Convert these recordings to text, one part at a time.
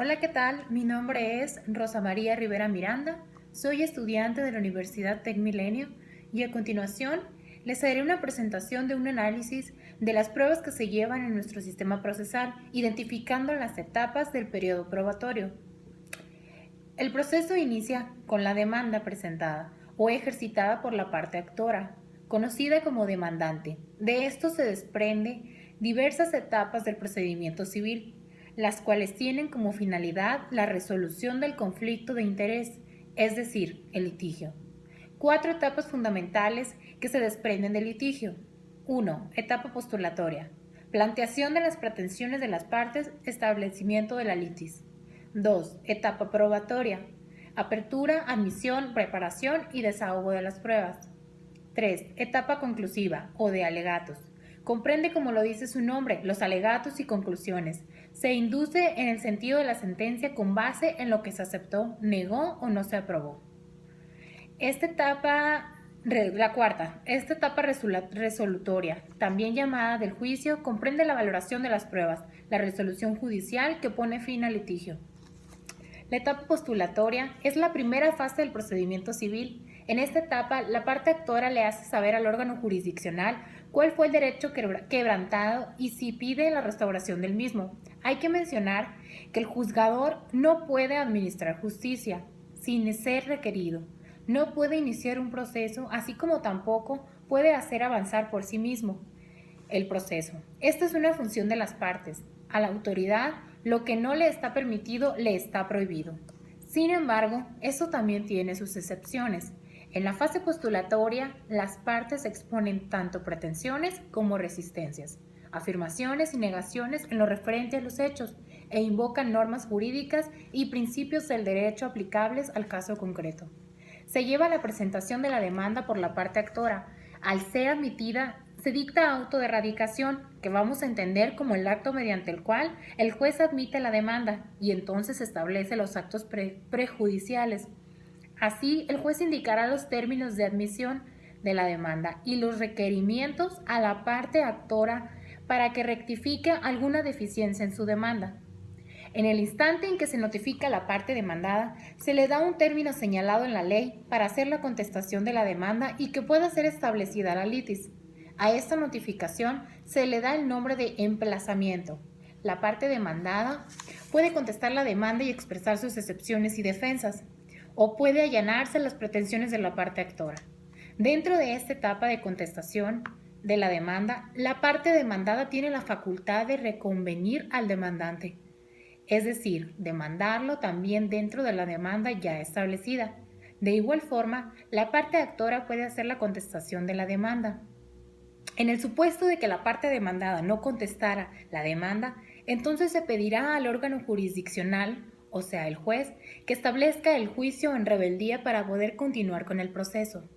Hola, ¿qué tal? Mi nombre es Rosa María Rivera Miranda, soy estudiante de la Universidad Tec Milenio y a continuación les haré una presentación de un análisis de las pruebas que se llevan en nuestro sistema procesal, identificando las etapas del periodo probatorio. El proceso inicia con la demanda presentada o ejercitada por la parte actora, conocida como demandante. De esto se desprende diversas etapas del procedimiento civil, las cuales tienen como finalidad la resolución del conflicto de interés, es decir, el litigio. 4 etapas fundamentales que se desprenden del litigio. 1. Etapa postulatoria. Planteación de las pretensiones de las partes, establecimiento de la litis. 2. Etapa probatoria. Apertura, admisión, preparación y desahogo de las pruebas. 3. Etapa conclusiva o de alegatos. Comprende, como lo dice su nombre, los alegatos y conclusiones. Se induce en el sentido de la sentencia con base en lo que se aceptó, negó o no se aprobó. La cuarta, esta etapa resolutoria, también llamada del juicio, comprende la valoración de las pruebas, la resolución judicial que pone fin al litigio. La etapa postulatoria es la primera fase del procedimiento civil. En esta etapa, la parte actora le hace saber al órgano jurisdiccional cuál fue el derecho quebrantado y si pide la restauración del mismo. Hay que mencionar que el juzgador no puede administrar justicia sin ser requerido. No puede iniciar un proceso, así como tampoco puede hacer avanzar por sí mismo el proceso. Esta es una función de las partes. A la autoridad, lo que no le está permitido le está prohibido. Sin embargo, eso también tiene sus excepciones. En la fase postulatoria, las partes exponen tanto pretensiones como resistencias, afirmaciones y negaciones en lo referente a los hechos, e invocan normas jurídicas y principios del derecho aplicables al caso concreto. Se lleva la presentación de la demanda por la parte actora. Al ser admitida, se dicta auto de radicación, que vamos a entender como el acto mediante el cual el juez admite la demanda y entonces establece los actos prejudiciales. Así, el juez indicará los términos de admisión de la demanda y los requerimientos a la parte actora para que rectifique alguna deficiencia en su demanda. En el instante en que se notifica a la parte demandada, se le da un término señalado en la ley para hacer la contestación de la demanda y que pueda ser establecida la litis. A esta notificación se le da el nombre de emplazamiento. La parte demandada puede contestar la demanda y expresar sus excepciones y defensas, o puede allanarse las pretensiones de la parte actora. Dentro de esta etapa de contestación de la demanda, la parte demandada tiene la facultad de reconvenir al demandante, es decir, demandarlo también dentro de la demanda ya establecida. De igual forma, la parte actora puede hacer la contestación de la demanda. En el supuesto de que la parte demandada no contestara la demanda, entonces se pedirá al órgano jurisdiccional, o sea, el juez, que establezca el juicio en rebeldía para poder continuar con el proceso.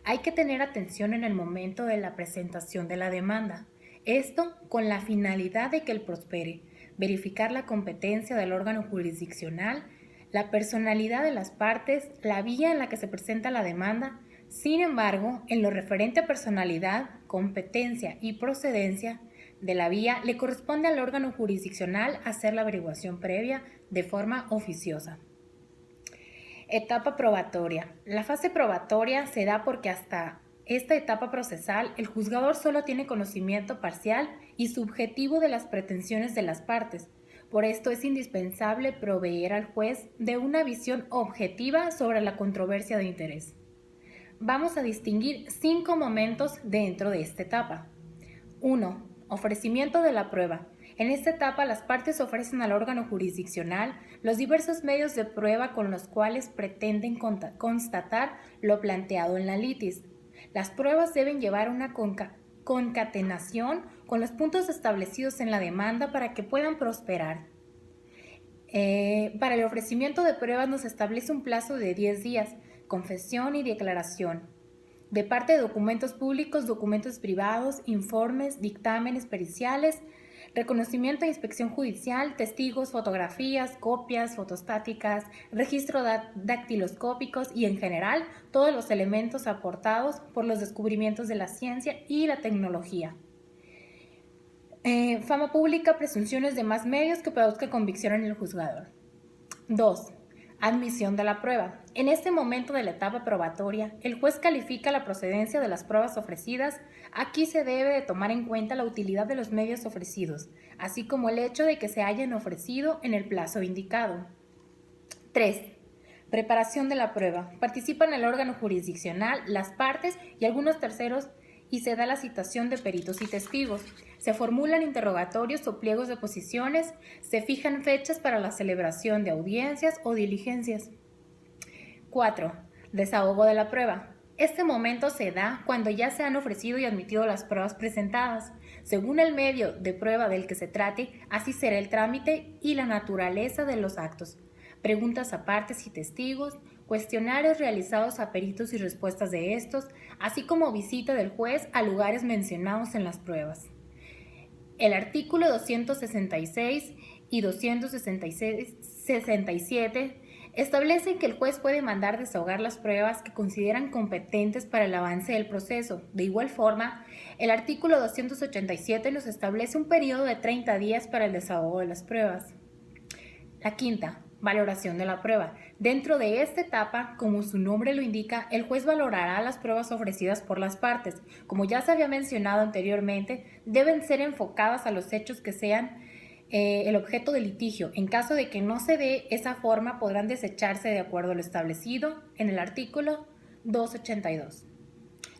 Hay que tener atención en el momento de la presentación de la demanda. Esto con la finalidad de que él prospere, verificar la competencia del órgano jurisdiccional, la personalidad de las partes, la vía en la que se presenta la demanda. Sin embargo, en lo referente a personalidad, competencia y procedencia de la vía, le corresponde al órgano jurisdiccional hacer la averiguación previa de forma oficiosa. Etapa probatoria. La fase probatoria se da porque hasta esta etapa procesal el juzgador solo tiene conocimiento parcial y subjetivo de las pretensiones de las partes. Por esto es indispensable proveer al juez de una visión objetiva sobre la controversia de interés. Vamos a distinguir 5 momentos dentro de esta etapa. 1. Ofrecimiento de la prueba. En esta etapa, las partes ofrecen al órgano jurisdiccional los diversos medios de prueba con los cuales pretenden constatar lo planteado en la litis. Las pruebas deben llevar una concatenación con los puntos establecidos en la demanda para que puedan prosperar. Para el ofrecimiento de pruebas nos establece un plazo de 10 días, confesión y declaración. De parte de documentos públicos, documentos privados, informes, dictámenes periciales, reconocimiento e inspección judicial, testigos, fotografías, copias fotostáticas, registros dactiloscópicos y en general todos los elementos aportados por los descubrimientos de la ciencia y la tecnología. Fama pública, presunciones de más medios que produzca convicción en el juzgador. 2. Admisión de la prueba. En este momento de la etapa probatoria, el juez califica la procedencia de las pruebas ofrecidas. Aquí se debe de tomar en cuenta la utilidad de los medios ofrecidos, así como el hecho de que se hayan ofrecido en el plazo indicado. 3. Preparación de la prueba. Participan el órgano jurisdiccional, las partes y algunos terceros y se da la citación de peritos y testigos. Se formulan interrogatorios o pliegos de posiciones, se fijan fechas para la celebración de audiencias o diligencias. 4. Desahogo de la prueba. Este momento se da cuando ya se han ofrecido y admitido las pruebas presentadas. Según el medio de prueba del que se trate, así será el trámite y la naturaleza de los actos. Preguntas a partes y testigos, cuestionarios realizados a peritos y respuestas de estos, así como visita del juez a lugares mencionados en las pruebas. El artículo 266 y 267 establecen que el juez puede mandar desahogar las pruebas que consideran competentes para el avance del proceso. De igual forma, el artículo 287 nos establece un periodo de 30 días para el desahogo de las pruebas. La quinta, valoración de la prueba. Dentro de esta etapa, como su nombre lo indica, el juez valorará las pruebas ofrecidas por las partes. Como ya se había mencionado anteriormente, deben ser enfocadas a los hechos que sean el objeto de litigio. En caso de que no se dé esa forma, podrán desecharse de acuerdo a lo establecido en el artículo 282.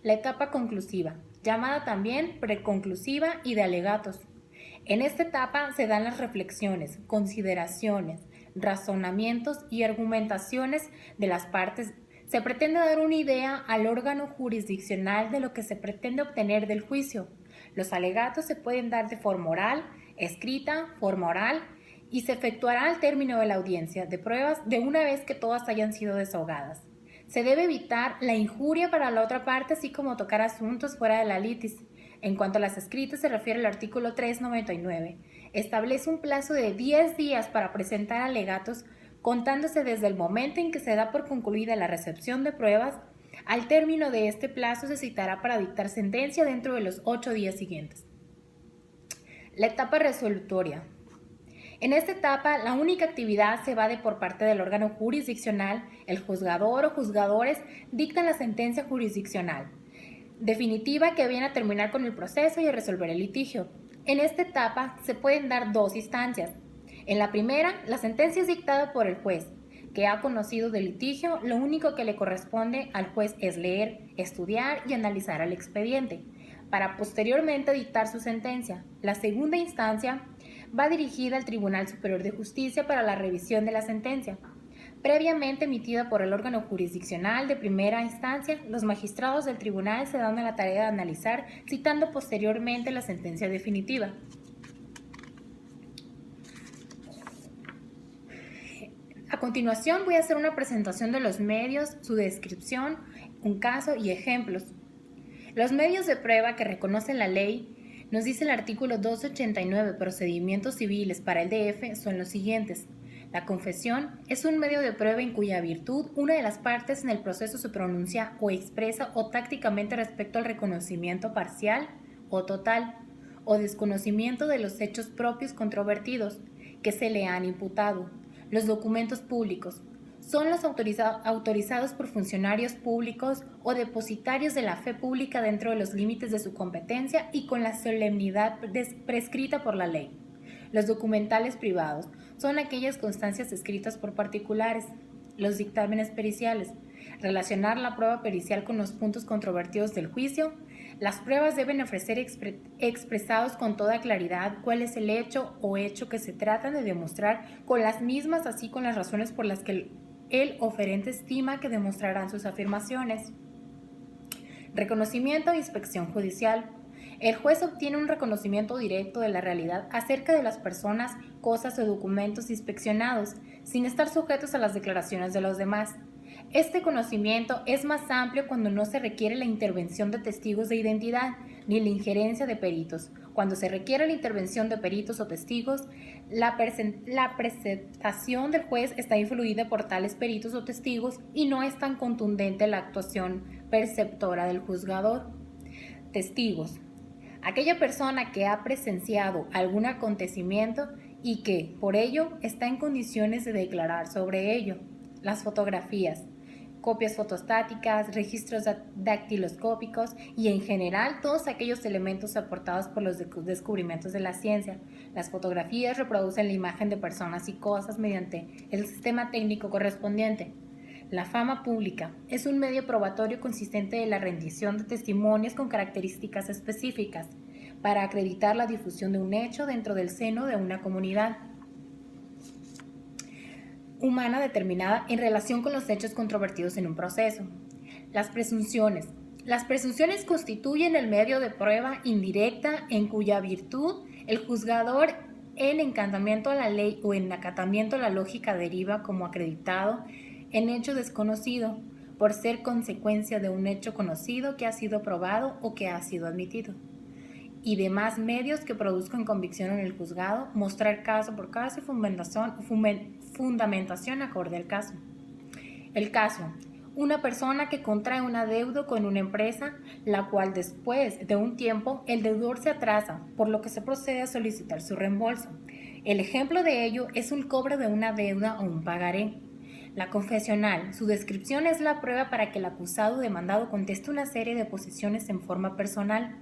La etapa conclusiva, llamada también preconclusiva y de alegatos. En esta etapa se dan las reflexiones, consideraciones, razonamientos y argumentaciones de las partes. Se pretende dar una idea al órgano jurisdiccional de lo que se pretende obtener del juicio. Los alegatos se pueden dar de forma oral, escrita, forma oral, y se efectuará al término de la audiencia de pruebas de una vez que todas hayan sido desahogadas. Se debe evitar la injuria para la otra parte, así como tocar asuntos fuera de la litis. En cuanto a las escritas, se refiere al artículo 399. Establece un plazo de 10 días para presentar alegatos, contándose desde el momento en que se da por concluida la recepción de pruebas. Al término de este plazo se citará para dictar sentencia dentro de los 8 días siguientes. La etapa resolutoria. En esta etapa, la única actividad se va de por parte del órgano jurisdiccional. El juzgador o juzgadores dictan la sentencia jurisdiccional definitiva que viene a terminar con el proceso y a resolver el litigio. En esta etapa se pueden dar dos instancias. En la primera, la sentencia es dictada por el juez, que ha conocido del litigio. Lo único que le corresponde al juez es leer, estudiar y analizar el expediente, para posteriormente dictar su sentencia. La segunda instancia va dirigida al Tribunal Superior de Justicia para la revisión de la sentencia, previamente emitida por el órgano jurisdiccional de primera instancia. Los magistrados del tribunal se dan a la tarea de analizar, citando posteriormente la sentencia definitiva. A continuación voy a hacer una presentación de los medios, su descripción, un caso y ejemplos. Los medios de prueba que reconoce la ley, nos dice el artículo 289, procedimientos civiles para el DF, son los siguientes. La confesión es un medio de prueba en cuya virtud una de las partes en el proceso se pronuncia o expresa o tácticamente respecto al reconocimiento parcial o total o desconocimiento de los hechos propios controvertidos que se le han imputado. Los documentos públicos son los autorizados por funcionarios públicos o depositarios de la fe pública dentro de los límites de su competencia y con la solemnidad prescrita por la ley. Los documentales privados son aquellas constancias escritas por particulares. Los dictámenes periciales. Relacionar la prueba pericial con los puntos controvertidos del juicio. Las pruebas deben ofrecer expresados con toda claridad cuál es el hecho o hecho que se tratan de demostrar, con las mismas así con las razones por las que el oferente estima que demostrarán sus afirmaciones. Reconocimiento e inspección judicial. El juez obtiene un reconocimiento directo de la realidad acerca de las personas, cosas o documentos inspeccionados, sin estar sujetos a las declaraciones de los demás. Este conocimiento es más amplio cuando no se requiere la intervención de testigos de identidad, ni la injerencia de peritos. Cuando se requiere la intervención de peritos o testigos, la presentación del juez está influida por tales peritos o testigos y no es tan contundente la actuación perceptora del juzgador. Testigos. Aquella persona que ha presenciado algún acontecimiento y que, por ello, está en condiciones de declarar sobre ello. Las fotografías, copias fotostáticas, registros dactiloscópicos y en general todos aquellos elementos aportados por los descubrimientos de la ciencia. Las fotografías reproducen la imagen de personas y cosas mediante el sistema técnico correspondiente. La fama pública es un medio probatorio consistente de la rendición de testimonios con características específicas para acreditar la difusión de un hecho dentro del seno de una comunidad humana determinada en relación con los hechos controvertidos en un proceso. Las presunciones. Las presunciones constituyen el medio de prueba indirecta en cuya virtud el juzgador en encantamiento a la ley o en acatamiento a la lógica deriva como acreditado en hecho desconocido, por ser consecuencia de un hecho conocido que ha sido probado o que ha sido admitido, y demás medios que produzcan convicción en el juzgado, mostrar caso por caso y fundamentación acorde al caso. El caso: una persona que contrae un adeudo con una empresa, la cual después de un tiempo el deudor se atrasa, por lo que se procede a solicitar su reembolso. El ejemplo de ello es un cobro de una deuda o un pagaré. La confesional. Su descripción es la prueba para que el acusado demandado conteste una serie de posiciones en forma personal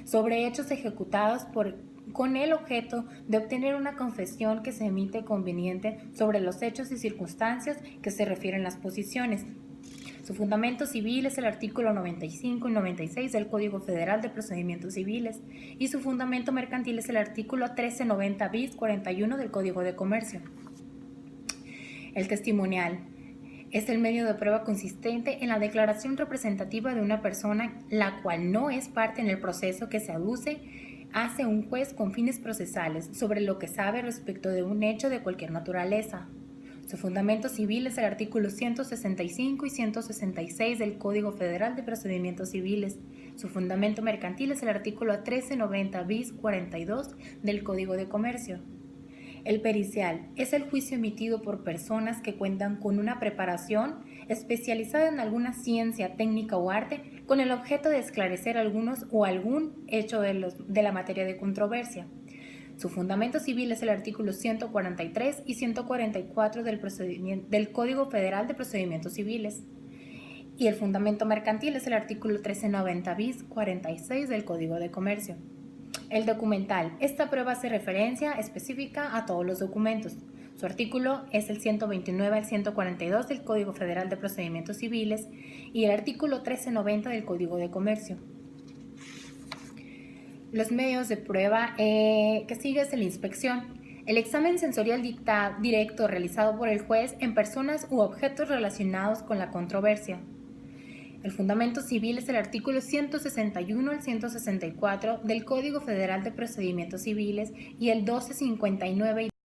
sobre hechos ejecutados con el objeto de obtener una confesión que se emite conveniente sobre los hechos y circunstancias que se refieren las posiciones. Su fundamento civil es el artículo 95 y 96 del Código Federal de Procedimientos Civiles y su fundamento mercantil es el artículo 1390 bis 41 del Código de Comercio. El testimonial es el medio de prueba consistente en la declaración representativa de una persona la cual no es parte en el proceso que se aduce hace un juez con fines procesales sobre lo que sabe respecto de un hecho de cualquier naturaleza. Su fundamento civil es el artículo 165 y 166 del Código Federal de Procedimientos Civiles. Su fundamento mercantil es el artículo 1390 bis 42 del Código de Comercio. El pericial es el juicio emitido por personas que cuentan con una preparación especializada en alguna ciencia, técnica o arte con el objeto de esclarecer algunos o algún hecho de la materia de controversia. Su fundamento civil es el artículo 143 y 144 del Código Federal de Procedimientos Civiles. Y el fundamento mercantil es el artículo 1390 bis 46 del Código de Comercio. El documental. Esta prueba hace referencia específica a todos los documentos. Su artículo es el 129 al 142 del Código Federal de Procedimientos Civiles y el artículo 1390 del Código de Comercio. Los medios de prueba que sigue es la inspección. El examen sensorial directo realizado por el juez en personas u objetos relacionados con la controversia. El fundamento civil es el artículo 161 al 164 del Código Federal de Procedimientos Civiles y el 1259